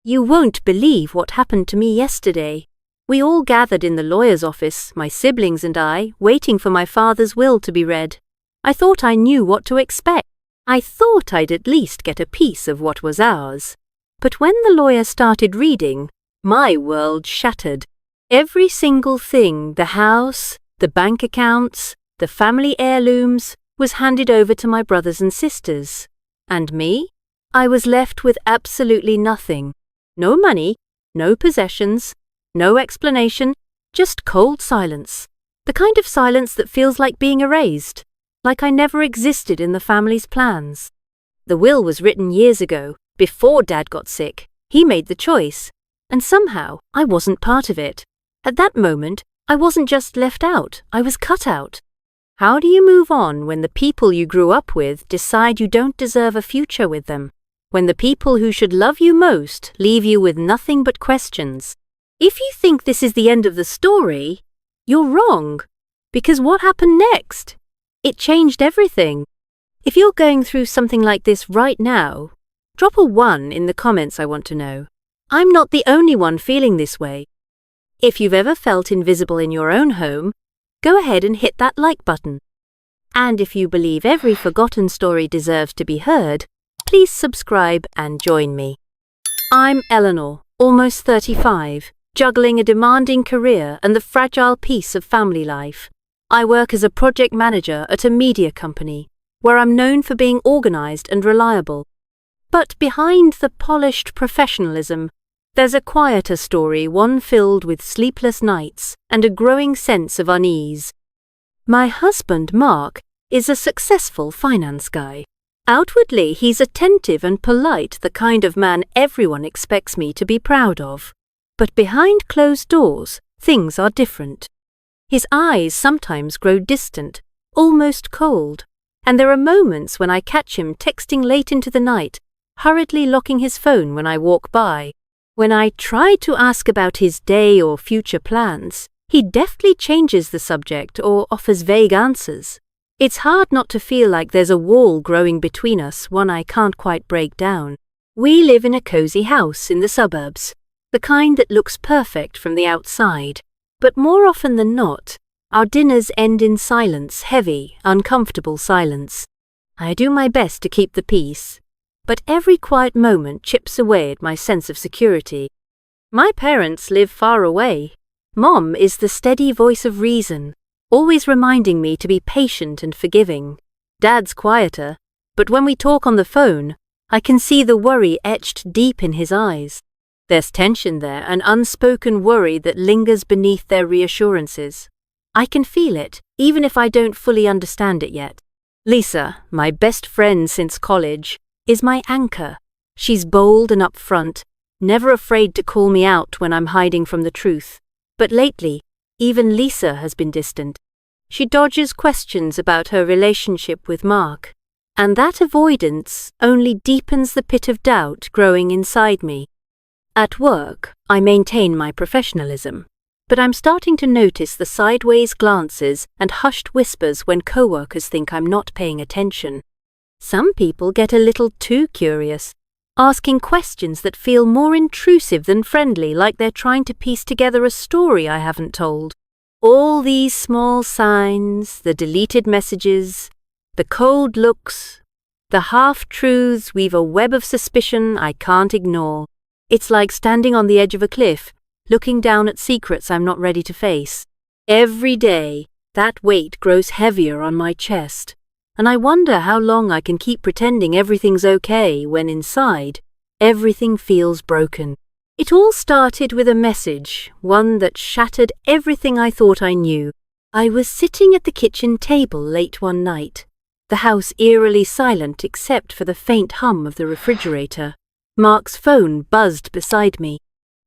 You won't believe what happened to me yesterday. We all gathered in the lawyer's office, my siblings and I, waiting for my father's will to be read. I thought I knew what to expect. I thought I'd at least get a piece of what was ours. But when the lawyer started reading, my world shattered. Every single thing, the house, the bank accounts, the family heirlooms, was handed over to my brothers and sisters. And me? I was left with absolutely nothing. No money, no possessions, no explanation, just cold silence. The kind of silence that feels like being erased, like I never existed in the family's plans. The will was written years ago, before Dad got sick. He made the choice, and somehow I wasn't part of it. At that moment, I wasn't just left out, I was cut out. How do you move on when the people you grew up with decide you don't deserve a future with them? When the people who should love you most leave you with nothing but questions? If you think this is the end of the story, you're wrong. Because what happened next? It changed everything. If you're going through something like this right now, drop a 1 in the comments, I want to know. I'm not the only one feeling this way. If you've ever felt invisible in your own home, go ahead and hit that like button. And if you believe every forgotten story deserves to be heard, please subscribe and join me. I'm Eleanor, almost 35, juggling a demanding career and the fragile piece of family life. I work as a project manager at a media company, where I'm known for being organized and reliable. But behind the polished professionalism, there's a quieter story, one filled with sleepless nights and a growing sense of unease. My husband, Mark, is a successful finance guy. Outwardly, he's attentive and polite, the kind of man everyone expects me to be proud of. But behind closed doors, things are different. His eyes sometimes grow distant, almost cold, and there are moments when I catch him texting late into the night, hurriedly locking his phone when I walk by. When I try to ask about his day or future plans, he deftly changes the subject or offers vague answers. It's hard not to feel like there's a wall growing between us, one I can't quite break down. We live in a cozy house in the suburbs, the kind that looks perfect from the outside. But more often than not, our dinners end in silence, heavy, uncomfortable silence. I do my best to keep the peace, but every quiet moment chips away at my sense of security. My parents live far away. Mom is the steady voice of reason, always reminding me to be patient and forgiving. Dad's quieter, but when we talk on the phone, I can see the worry etched deep in his eyes. There's tension there, an unspoken worry that lingers beneath their reassurances. I can feel it, even if I don't fully understand it yet. Lisa, my best friend since college, is my anchor. She's bold and upfront, never afraid to call me out when I'm hiding from the truth. But lately, even Lisa has been distant. She dodges questions about her relationship with Mark, and that avoidance only deepens the pit of doubt growing inside me. At work, I maintain my professionalism, but I'm starting to notice the sideways glances and hushed whispers when coworkers think I'm not paying attention. Some people get a little too curious, asking questions that feel more intrusive than friendly, like they're trying to piece together a story I haven't told. All these small signs, the deleted messages, the cold looks, the half-truths weave a web of suspicion I can't ignore. It's like standing on the edge of a cliff, looking down at secrets I'm not ready to face. Every day, that weight grows heavier on my chest, and I wonder how long I can keep pretending everything's okay when inside, everything feels broken. It all started with a message, one that shattered everything I thought I knew. I was sitting at the kitchen table late one night, the house eerily silent except for the faint hum of the refrigerator. Mark's phone buzzed beside me.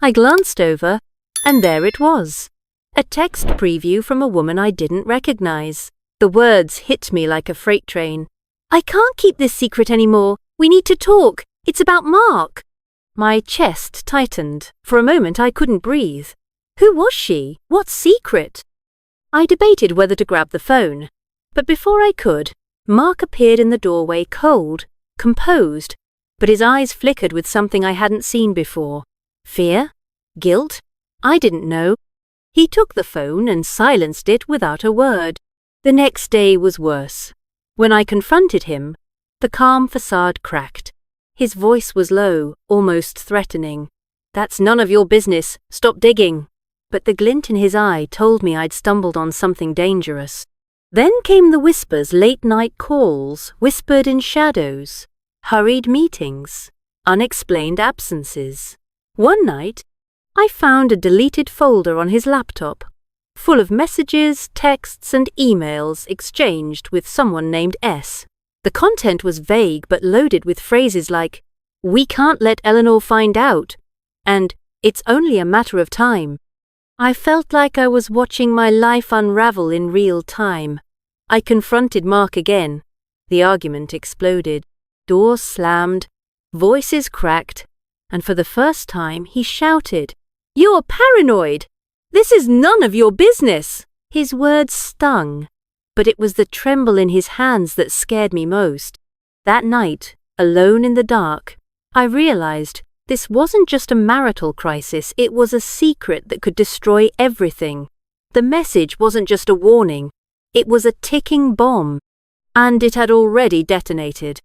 I glanced over, and there it was. A text preview from a woman I didn't recognize. The words hit me like a freight train. "I can't keep this secret anymore. We need to talk. It's about Mark." My chest tightened. For a moment I couldn't breathe. Who was she? What secret? I debated whether to grab the phone, but before I could, Mark appeared in the doorway, cold, composed, but his eyes flickered with something I hadn't seen before. Fear? Guilt? I didn't know. He took the phone and silenced it without a word. The next day was worse. When I confronted him, the calm facade cracked. His voice was low, almost threatening. "That's none of your business. Stop digging." But the glint in his eye told me I'd stumbled on something dangerous. Then came the whispers, late-night calls, whispered in shadows, hurried meetings, unexplained absences. One night, I found a deleted folder on his laptop, full of messages, texts, and emails exchanged with someone named S. The content was vague but loaded with phrases like, "We can't let Eleanor find out," and "It's only a matter of time." I felt like I was watching my life unravel in real time. I confronted Mark again. The argument exploded. Doors slammed, voices cracked, and for the first time he shouted, "You're paranoid! This is none of your business!" His words stung, but it was the tremble in his hands that scared me most. That night, alone in the dark, I realized this wasn't just a marital crisis, it was a secret that could destroy everything. The message wasn't just a warning, it was a ticking bomb, and it had already detonated.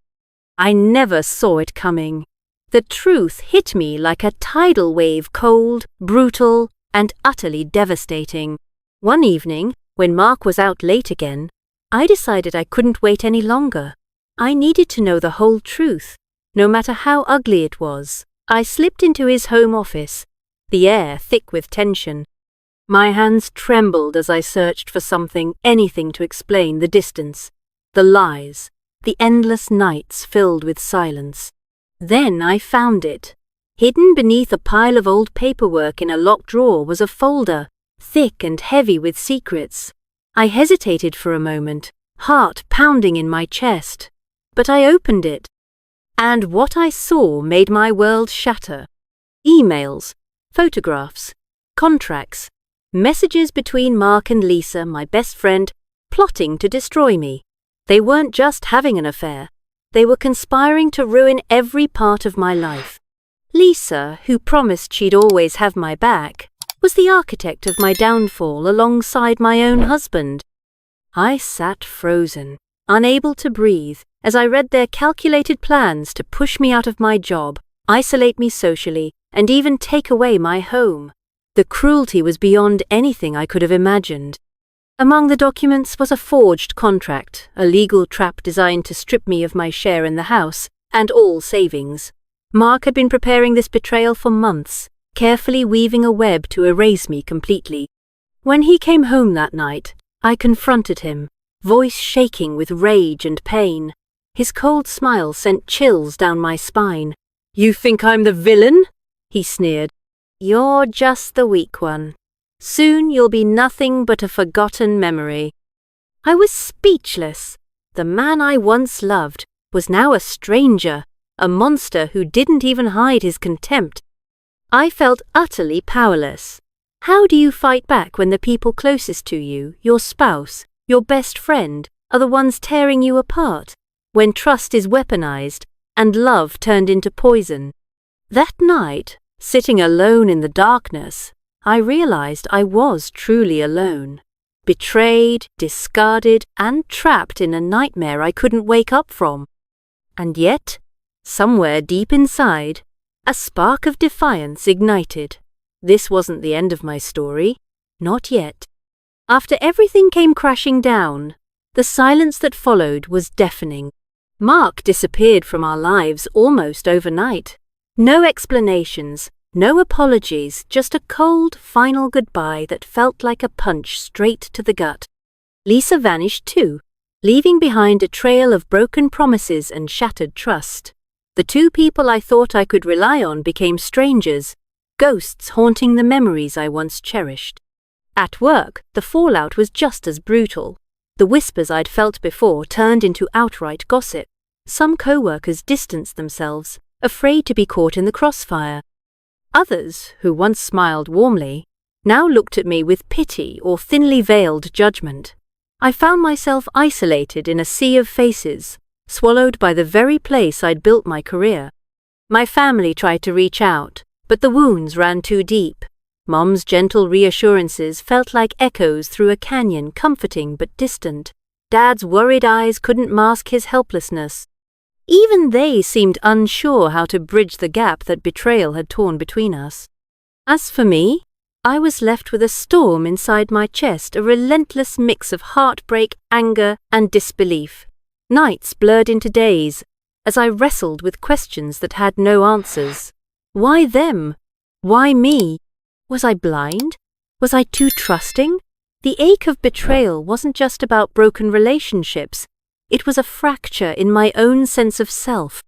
I never saw it coming. The truth hit me like a tidal wave, cold, brutal, and utterly devastating. One evening, when Mark was out late again, I decided I couldn't wait any longer. I needed to know the whole truth, no matter how ugly it was. I slipped into his home office, the air thick with tension. My hands trembled as I searched for anything to explain the distance, the lies, the endless nights filled with silence. Then I found it. Hidden beneath a pile of old paperwork in a locked drawer was a folder, thick and heavy with secrets. I hesitated for a moment, heart pounding in my chest. But I opened it. And what I saw made my world shatter. Emails, photographs, contracts, messages between Mark and Lisa, my best friend, plotting to destroy me. They weren't just having an affair. They were conspiring to ruin every part of my life. Lisa, who promised she'd always have my back, was the architect of my downfall alongside my own husband. I sat frozen, unable to breathe, as I read their calculated plans to push me out of my job, isolate me socially, and even take away my home. The cruelty was beyond anything I could have imagined. Among the documents was a forged contract, a legal trap designed to strip me of my share in the house and all savings. Mark had been preparing this betrayal for months, carefully weaving a web to erase me completely. When he came home that night, I confronted him, voice shaking with rage and pain. His cold smile sent chills down my spine. "You think I'm the villain?" he sneered. "You're just the weak one. Soon you'll be nothing but a forgotten memory." I was speechless. The man I once loved was now a stranger, a monster who didn't even hide his contempt. I felt utterly powerless. How do you fight back when the people closest to you, your spouse, your best friend, are the ones tearing you apart? When trust is weaponized and love turned into poison? That night, sitting alone in the darkness, I realized I was truly alone. Betrayed, discarded, and trapped in a nightmare I couldn't wake up from. And yet, somewhere deep inside, a spark of defiance ignited. This wasn't the end of my story. Not yet. After everything came crashing down, the silence that followed was deafening. Mark disappeared from our lives almost overnight. No explanations, no apologies, just a cold, final goodbye that felt like a punch straight to the gut. Lisa vanished too, leaving behind a trail of broken promises and shattered trust. The two people I thought I could rely on became strangers, ghosts haunting the memories I once cherished. At work, the fallout was just as brutal. The whispers I'd felt before turned into outright gossip. Some co-workers distanced themselves, afraid to be caught in the crossfire. Others, who once smiled warmly, now looked at me with pity or thinly veiled judgment. I found myself isolated in a sea of faces, swallowed by the very place I'd built my career. My family tried to reach out, but the wounds ran too deep. Mom's gentle reassurances felt like echoes through a canyon, comforting but distant. Dad's worried eyes couldn't mask his helplessness. Even they seemed unsure how to bridge the gap that betrayal had torn between us. As for me, I was left with a storm inside my chest, a relentless mix of heartbreak, anger, and disbelief. Nights blurred into days as I wrestled with questions that had no answers. Why them? Why me? Was I blind? Was I too trusting? The ache of betrayal wasn't just about broken relationships. It was a fracture in my own sense of self.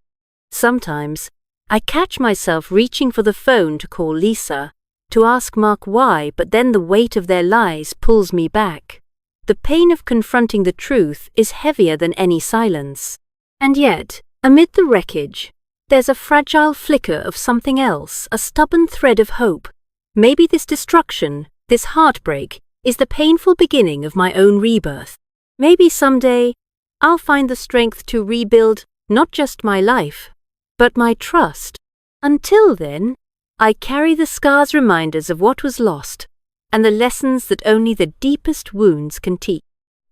Sometimes, I catch myself reaching for the phone to call Lisa, to ask Mark why, but then the weight of their lies pulls me back. The pain of confronting the truth is heavier than any silence. And yet, amid the wreckage, there's a fragile flicker of something else, a stubborn thread of hope. Maybe this destruction, this heartbreak, is the painful beginning of my own rebirth. Maybe someday, I'll find the strength to rebuild not just my life, but my trust. Until then, I carry the scars, reminders of what was lost, and the lessons that only the deepest wounds can teach.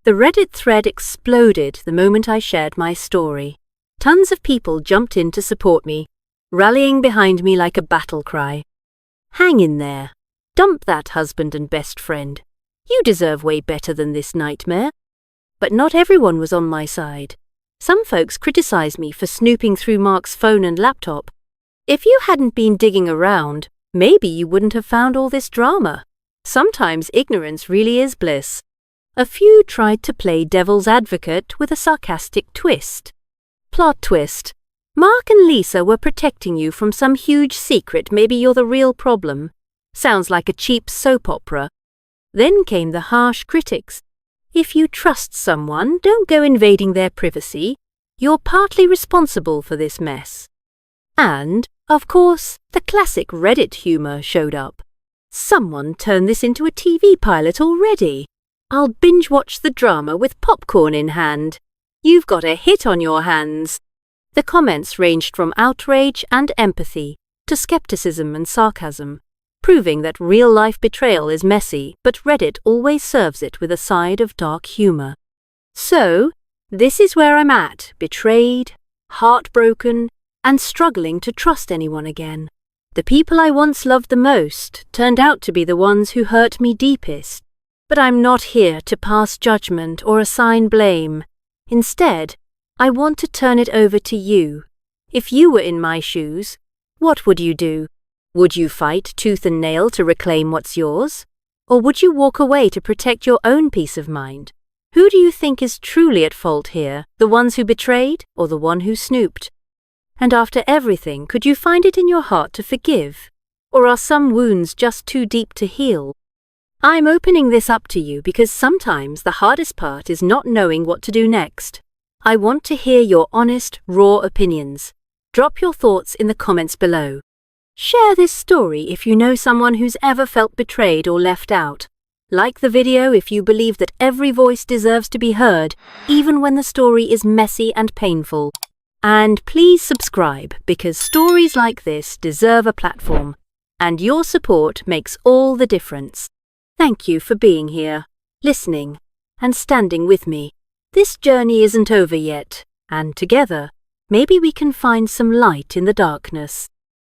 The Reddit thread exploded the moment I shared my story. Tons of people jumped in to support me, rallying behind me like a battle cry. Hang in there. Dump that husband and best friend. You deserve way better than this nightmare. But not everyone was on my side. Some folks criticized me for snooping through Mark's phone and laptop. If you hadn't been digging around, maybe you wouldn't have found all this drama. Sometimes ignorance really is bliss. A few tried to play devil's advocate with a sarcastic twist. Plot twist. Mark and Lisa were protecting you from some huge secret. Maybe you're the real problem. Sounds like a cheap soap opera. Then came the harsh critics. If you trust someone, don't go invading their privacy. You're partly responsible for this mess. And, of course, the classic Reddit humor showed up. Someone turned this into a TV pilot already. I'll binge-watch the drama with popcorn in hand. You've got a hit on your hands. The comments ranged from outrage and empathy to skepticism and sarcasm, proving that real-life betrayal is messy, but Reddit always serves it with a side of dark humor. So, this is where I'm at, betrayed, heartbroken, and struggling to trust anyone again. The people I once loved the most turned out to be the ones who hurt me deepest. But I'm not here to pass judgment or assign blame. Instead, I want to turn it over to you. If you were in my shoes, what would you do? Would you fight tooth and nail to reclaim what's yours? Or would you walk away to protect your own peace of mind? Who do you think is truly at fault here, the ones who betrayed or the one who snooped? And after everything, could you find it in your heart to forgive? Or are some wounds just too deep to heal? I'm opening this up to you because sometimes the hardest part is not knowing what to do next. I want to hear your honest, raw opinions. Drop your thoughts in the comments below. Share this story if you know someone who's ever felt betrayed or left out. Like the video if you believe that every voice deserves to be heard, even when the story is messy and painful. And please subscribe because stories like this deserve a platform, and your support makes all the difference. Thank you for being here, listening, and standing with me. This journey isn't over yet, and together, maybe we can find some light in the darkness.